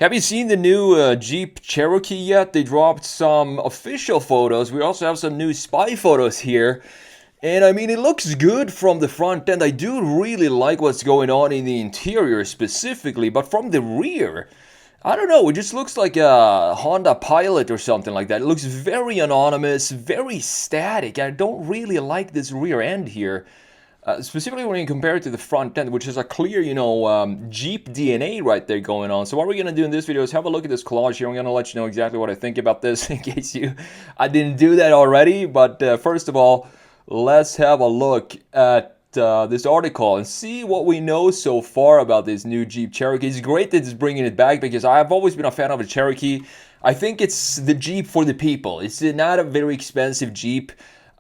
Have you seen the new Jeep Cherokee yet? They dropped some official photos. We also have some new spy photos here. And I mean, it looks good from the front end. I do really like what's going on in the interior specifically, but from the rear, I don't know. It just looks like a Honda Pilot or something like that. It looks very anonymous, very static. I don't really like this rear end here. Specifically when you compare it to the front end, which is a clear, Jeep DNA right there going on. So what we're going to do in this video is have a look at this collage here. I'm going to let you know exactly what I think about this in case I didn't do that already. But first of all, let's have a look at this article and see what we know so far about this new Jeep Cherokee. It's great that it's bringing it back because I've always been a fan of a Cherokee. I think it's the Jeep for the people. It's not a very expensive Jeep.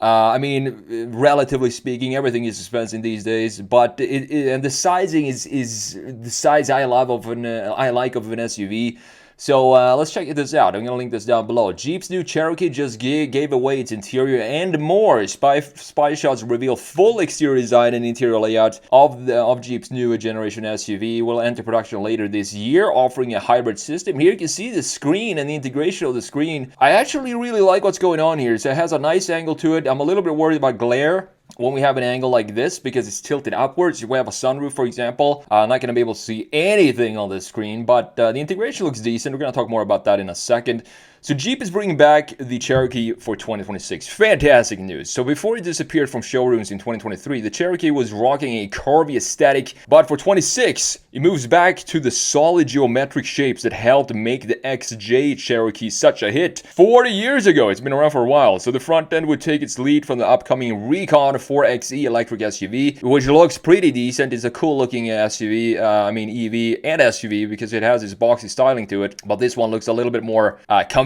I mean, relatively speaking, everything is expensive these days, but and the sizing is the size I love of I like of an SUV. So let's check this out. I'm going to link this down below. Jeep's new Cherokee just gave away its interior and more. Spy shots reveal full exterior design and interior layout of Jeep's new generation SUV. Will enter production later this year, offering a hybrid system. Here you can see the screen and the integration of the screen. I actually really like what's going on here. So it has a nice angle to it. I'm a little bit worried about glare when we have an angle like this because it's tilted upwards. If we have a sunroof, for example, I'm not going to be able to see anything on the screen, but the integration looks decent. We're going to talk more about that in a second. So Jeep is bringing back the Cherokee for 2026. Fantastic news. So before it disappeared from showrooms in 2023, the Cherokee was rocking a curvy aesthetic, but for 26, it moves back to the solid geometric shapes that helped make the XJ Cherokee such a hit 40 years ago. It's been around for a while. So the front end would take its lead from the upcoming Recon 4xe electric SUV, which looks pretty decent. It's a cool looking SUV, EV and SUV because it has this boxy styling to it, but this one looks a little bit more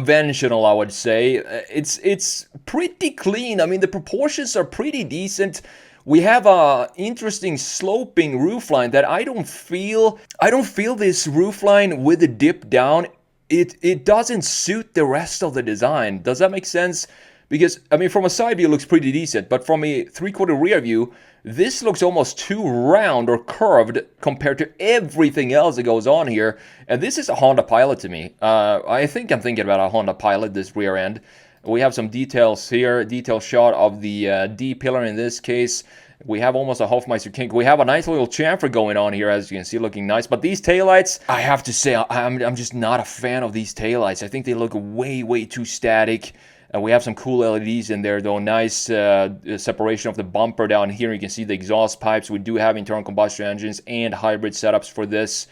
conventional, I would say. It's pretty clean. I mean, the proportions are pretty decent. We have a interesting sloping roofline that I don't feel this roofline with the dip down. It doesn't suit the rest of the design. Does that make sense? Because, I mean, from a side view, it looks pretty decent, but from a three-quarter rear view, this looks almost too round or curved compared to everything else that goes on here. And this is a Honda Pilot to me. I think I'm thinking about a Honda Pilot, this rear end. We have some details here, detail shot of the D-pillar in this case. We have almost a Hofmeister kink. We have a nice little chamfer going on here, as you can see, looking nice. But these taillights, I have to say, I'm just not a fan of these taillights. I think they look way too static. We have some cool LEDs in there, though. Nice separation of the bumper down here. You can see the exhaust pipes. We do have internal combustion engines and hybrid setups for this.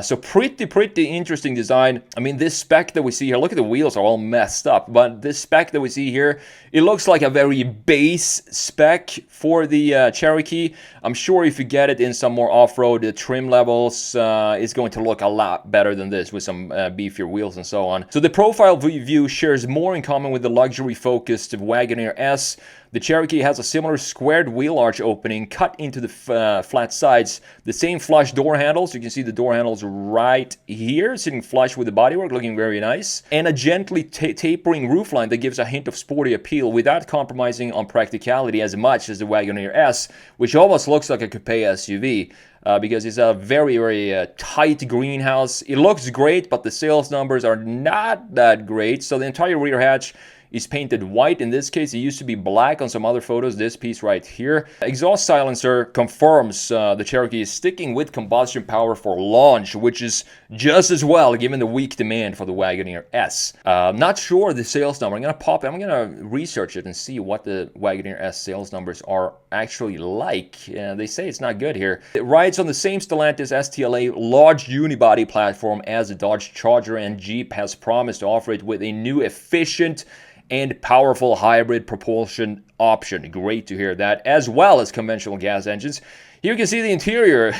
So pretty interesting design. I mean, this spec that we see here, look at the wheels are all messed up, but this spec that we see here, it looks like a very base spec for the Cherokee. I'm sure if you get it in some more off-road trim levels, it's going to look a lot better than this with some beefier wheels and so on. So the profile view shares more in common with the luxury-focused Wagoneer S. The Cherokee has a similar squared wheel arch opening cut into the flat sides. The same flush door handles. You can see the door handles right here, sitting flush with the bodywork, looking very nice. And a gently tapering roofline that gives a hint of sporty appeal without compromising on practicality as much as the Wagoneer S, which almost looks like a coupe SUV. Because it's a very tight greenhouse. It looks great, but the sales numbers are not that great. So the entire rear hatch is painted white. In this case, it used to be black on some other photos. This piece right here. Exhaust silencer confirms the Cherokee is sticking with combustion power for launch, which is just as well given the weak demand for the Wagoneer S. Not sure the sales number. I'm gonna research it and see what the Wagoneer S sales numbers are actually like. They say it's not good here. It rides on the same Stellantis STLA large unibody platform as the Dodge Charger, and Jeep has promised to offer it with a new efficient and powerful hybrid propulsion option. Great to hear that, as well as conventional gas engines. Here you can see the interior.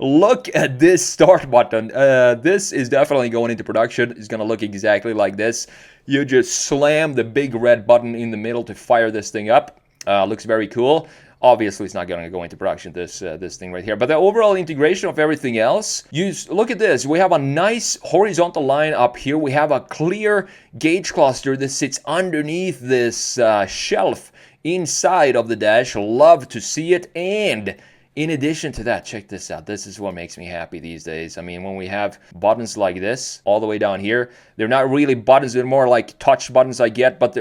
Look at this start button. This is definitely going into production. It's going to look exactly like this. You just slam the big red button in the middle to fire this thing up. Looks very cool. Obviously, it's not going to go into production, this thing right here. But the overall integration of everything else, look at this. We have a nice horizontal line up here. We have a clear gauge cluster that sits underneath this shelf inside of the dash. Love to see it. And In addition to that, check this out. This is what makes me happy these days. I mean, when we have buttons like this all the way down here, they're not really buttons. They're more like touch buttons, I guess, but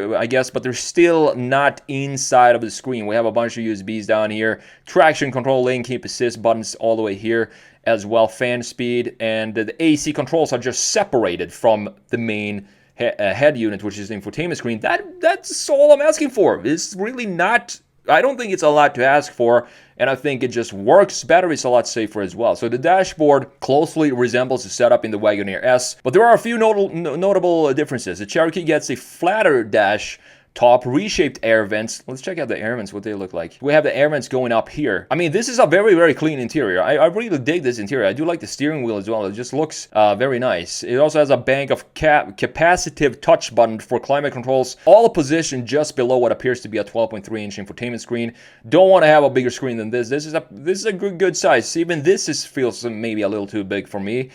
they're still not inside of the screen. We have a bunch of USBs down here, traction control, lane keep assist buttons all the way here as well, fan speed, and the AC controls are just separated from the main head unit, which is the infotainment screen. That's all I'm asking for. It's really not, I don't think it's a lot to ask for, and I think it just works better. It's a lot safer as well. So the dashboard closely resembles the setup in the Wagoneer S, but there are a few notable differences. The Cherokee gets a flatter dash top, reshaped air vents. Let's check out the air vents, what they look like. We have the air vents going up here. I mean, this is a very, very clean interior. I really dig this interior. I do like the steering wheel as well. It just looks very nice. It also has a bank of capacitive touch button for climate controls, all positioned just below what appears to be a 12.3-inch infotainment screen. Don't want to have a bigger screen than this. This is a good size. Even this feels maybe a little too big for me.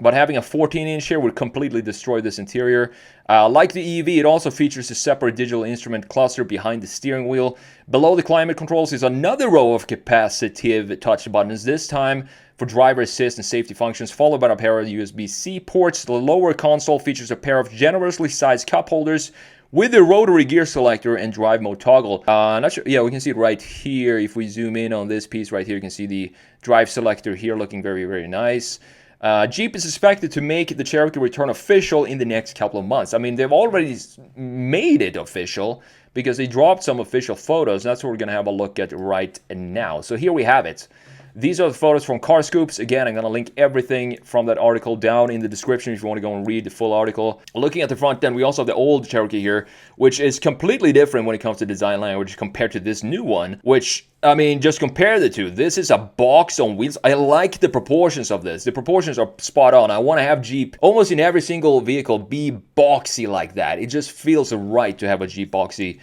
But having a 14-inch here would completely destroy this interior. Like the EV, it also features a separate digital instrument cluster behind the steering wheel. Below the climate controls is another row of capacitive touch buttons, this time for driver assist and safety functions, followed by a pair of USB-C ports. The lower console features a pair of generously sized cup holders with a rotary gear selector and drive mode toggle. Not sure. Yeah, we can see it right here. If we zoom in on this piece right here, you can see the drive selector here looking very, very nice. Jeep is expected to make the Cherokee return official in the next couple of months. I mean, they've already made it official because they dropped some official photos. And that's what we're going to have a look at right now. So here we have it. These are the photos from Car Scoops. Again, I'm going to link everything from that article down in the description if you want to go and read the full article. Looking at the front end, we also have the old Cherokee here, which is completely different when it comes to design language compared to this new one, which, I mean, just compare the two. This is a box on wheels. I like the proportions of this. The proportions are spot on. I want to have Jeep almost in every single vehicle be boxy like that. It just feels right to have a Jeep boxy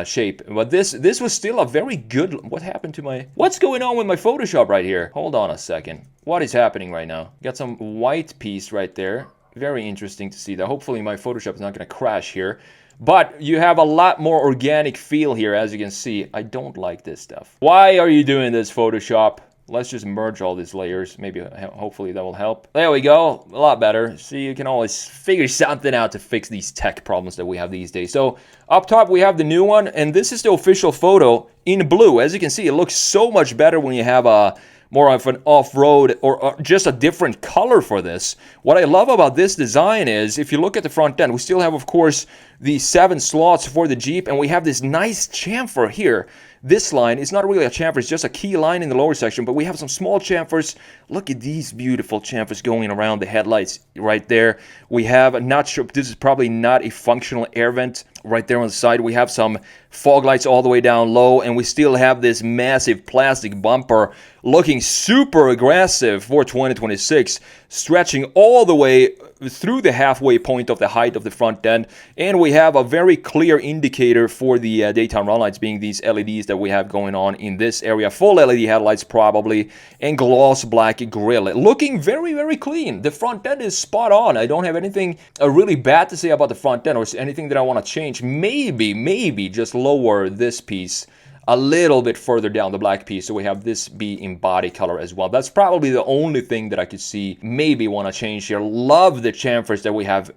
shape. But this was still a very good. What happened to my, what's going on with my Photoshop right here? Hold on a second. What is happening right now? Got some white piece right there. Very interesting to see that. Hopefully my Photoshop is not going to crash here. But you have a lot more organic feel here, as you can see. I don't like this stuff. Why are you doing this, Photoshop? Let's just merge all these layers. Maybe, hopefully that will help. There we go. A lot better. See, you can always figure something out to fix these tech problems that we have these days. So up top, we have the new one, and this is the official photo in blue. As you can see, it looks so much better when you have a more of an off-road or just a different color for this. What I love about this design is, if you look at the front end, we still have, of course, the 7 slots for the Jeep, and we have this nice chamfer here. This line is not really a chamfer, it's just a key line in the lower section, but we have some small chamfers. Look at these beautiful chamfers going around the headlights right there. We have, not sure, this is probably not a functional air vent right there on the side. We have some fog lights all the way down low, and we still have this massive plastic bumper looking super aggressive for 2026, stretching all the way through the halfway point of the height of the front end. And we have a very clear indicator for the daytime run lights, being these LEDs that we have going on in this area. Full LED headlights probably, and gloss black grille. Looking very, very clean. The front end is spot on. I don't have anything really bad to say about the front end or anything that I want to change. Maybe just lower this piece a little bit further down, the black piece, so we have this be in body color as well. That's probably the only thing that I could see maybe want to change here. Love the chamfers that we have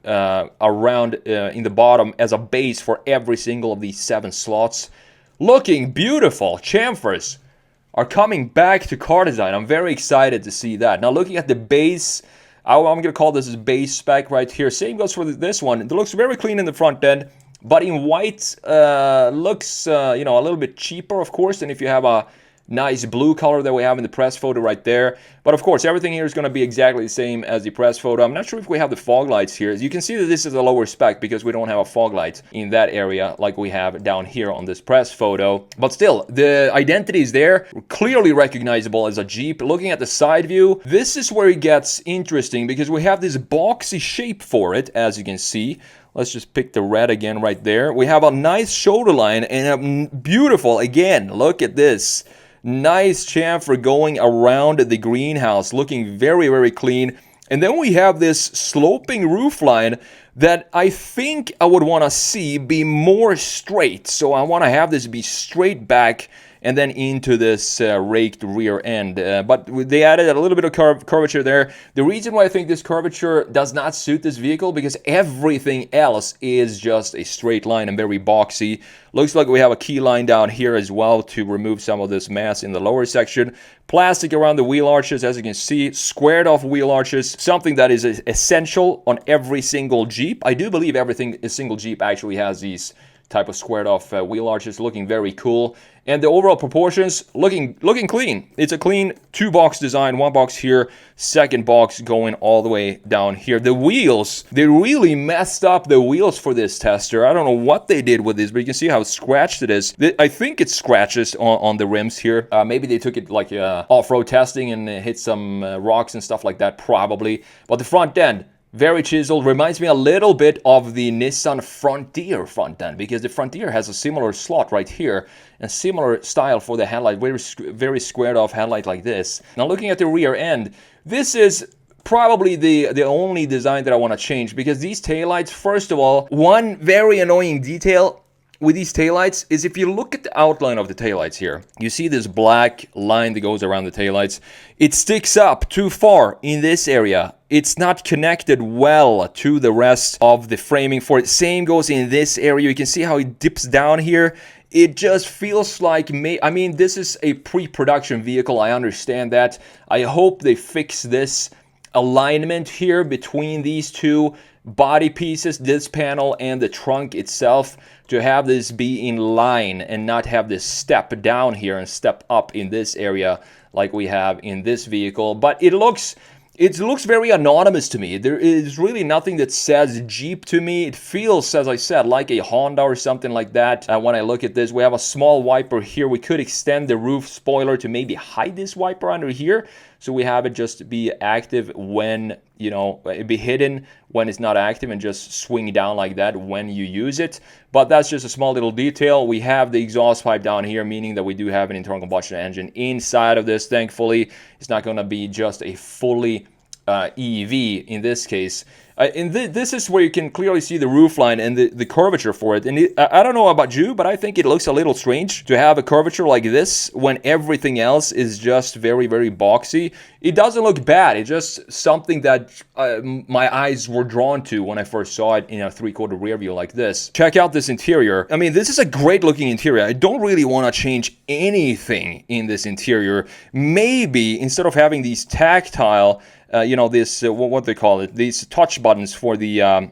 around in the bottom as a base for every single of these 7 slots. Looking beautiful. Chamfers are coming back to car design. I'm very excited to see that. Now looking at the base, I'm going to call this base spec right here. Same goes for this one. It looks very clean in the front end, but in white looks you know, a little bit cheaper, of course, than if you have a nice blue color that we have in the press photo right there. But of course, everything here is going to be exactly the same as the press photo. I'm not sure if we have the fog lights here. As you can see that this is a lower spec because we don't have a fog light in that area like we have down here on this press photo. But still, the identity is there, clearly recognizable as a Jeep. Looking at the side view, this is where it gets interesting because we have this boxy shape for it, as you can see. Let's just pick the red again right there. We have a nice shoulder line and a beautiful, again, look at this. Nice chamfer going around the greenhouse, looking very, very clean. And then we have this sloping roof line that I think I would want to see be more straight. So I want to have this be straight back and then into this raked rear end. But they added a little bit of curvature there. The reason why I think this curvature does not suit this vehicle, because everything else is just a straight line and very boxy. Looks like we have a key line down here as well to remove some of this mass in the lower section. Plastic around the wheel arches, as you can see, squared off wheel arches, something that is essential on every single Jeep. I do believe a single Jeep actually has these type of squared off wheel arches, looking very cool. And the overall proportions looking clean. It's a clean 2-box design, 1 box here, 2nd box going all the way down here. The wheels, they really messed up the wheels for this tester. I don't know what they did with this, but you can see how scratched it is. I think it scratches on the rims here. Maybe they took it like off-road testing and hit some rocks and stuff like that, probably. But the front end, very chiseled. Reminds me a little bit of the Nissan Frontier front end, because the Frontier has a similar slot right here and similar style for the headlight, very squared off headlight like this. Now looking at the rear end, this is probably the only design that I want to change, because these taillights, first of all, one very annoying detail with these taillights is if you look at the outline of the taillights here, you see this black line that goes around the taillights. It sticks up too far in this area. It's not connected well to the rest of the framing for it. Same goes in this area. You can see how it dips down here. It just feels like, I mean, this is a pre-production vehicle. I understand that. I hope they fix this alignment here between these two body pieces, this panel and the trunk itself, to have this be in line and not have this step down here and step up in this area like we have in this vehicle. But it looks very anonymous to me. There is really nothing that says Jeep to me. It feels, as I said, like a Honda or something like that. When I look at this, we have a small wiper here. We could extend the roof spoiler to maybe hide this wiper under here, so we have it just be active when, you know, it be hidden when it's not active and just swing down like that when you use it. But that's just a small little detail. We have the exhaust pipe down here, meaning that we do have an internal combustion engine inside of this. Thankfully, it's not going to be just a fully EV in this case. This is where you can clearly see the roofline and the curvature for it. And I don't know about you, but I think it looks a little strange to have a curvature like this when everything else is just very, very boxy. It doesn't look bad. It's just something that my eyes were drawn to when I first saw it in a 3/4 rear view like this. Check out this interior. I mean, this is a great looking interior. I don't really want to change anything in this interior. Maybe instead of having these tactile you know, this what they call it, these touch buttons for the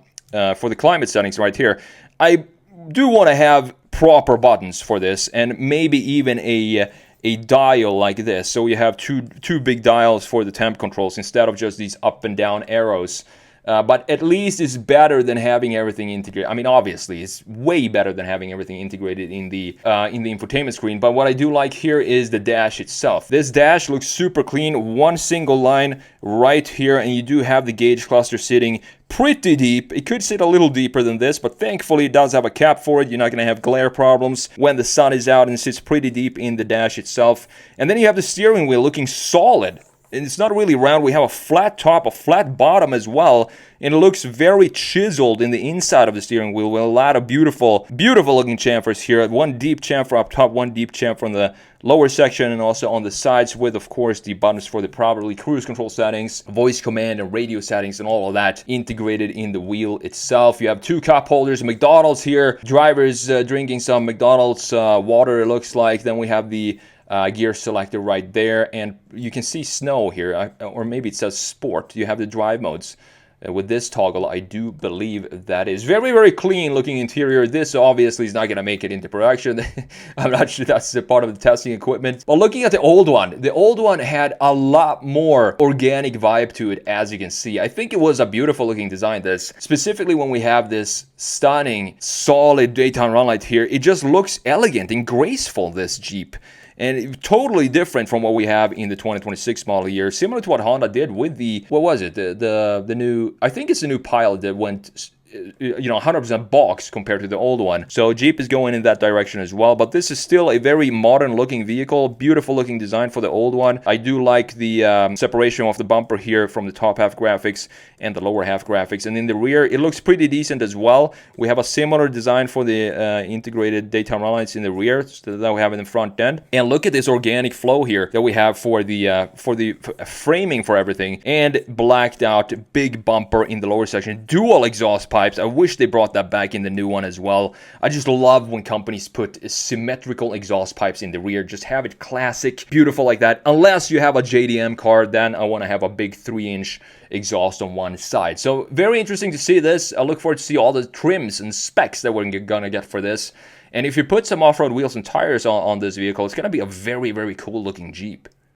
climate settings right here, I do want to have proper buttons for this, and maybe even a dial like this, so you have two big dials for the temp controls instead of just these up and down arrows. But at least it's better than having everything integrated. I mean, obviously, it's way better than having everything integrated in the infotainment screen. But what I do like here is the dash itself. This dash looks super clean, one single line right here, and you do have the gauge cluster sitting pretty deep. It could sit a little deeper than this, but thankfully it does have a cap for it. You're not going to have glare problems when the sun is out, and it sits pretty deep in the dash itself. And then you have the steering wheel looking solid. And it's not really round. We have a flat top, a flat bottom as well, and it looks very chiseled in the inside of the steering wheel with a lot of beautiful looking chamfers here. One deep chamfer up top, one deep chamfer on the lower section, and also on the sides, with of course the buttons for the properly cruise control settings, voice command and radio settings, and all of that integrated in the wheel itself. You have 2 cup holders, McDonald's here, drivers drinking some McDonald's water, it looks like. Then we have the gear selector right there, and you can see snow here, or maybe it says sport. You have the drive modes with this toggle. I do believe that is very, very clean looking interior. This obviously is not going to make it into production. I'm not sure that's a part of the testing equipment. But looking at the old one had a lot more organic vibe to it, as you can see. I think it was a beautiful looking design, this, specifically when we have this stunning solid daytime run light here. It just looks elegant and graceful, this Jeep. And totally different from what we have in the 2026 model year. Similar to what Honda did with the, what was it? The new, I think it's the new Pilot that went 100% box compared to the old one. So Jeep is going in that direction as well, but this is still a very modern looking vehicle, beautiful looking design for the old one. I do like the separation of the bumper here from the top half graphics and the lower half graphics, and in the rear it looks pretty decent as well. We have a similar design for the integrated daytime lights in the rear that we have in the front end, and look at this organic flow here that we have for the framing for everything, and blacked out big bumper in the lower section, dual exhaust pipes. I wish they brought that back in the new one as well. I just love when companies put symmetrical exhaust pipes in the rear. Just have it classic, beautiful like that. Unless you have a JDM car, then I want to have a big 3-inch exhaust on one side. So very interesting to see this. I look forward to see all the trims and specs that we're gonna get for this. And if you put some off-road wheels and tires on this vehicle, it's gonna be a very, very cool looking Jeep.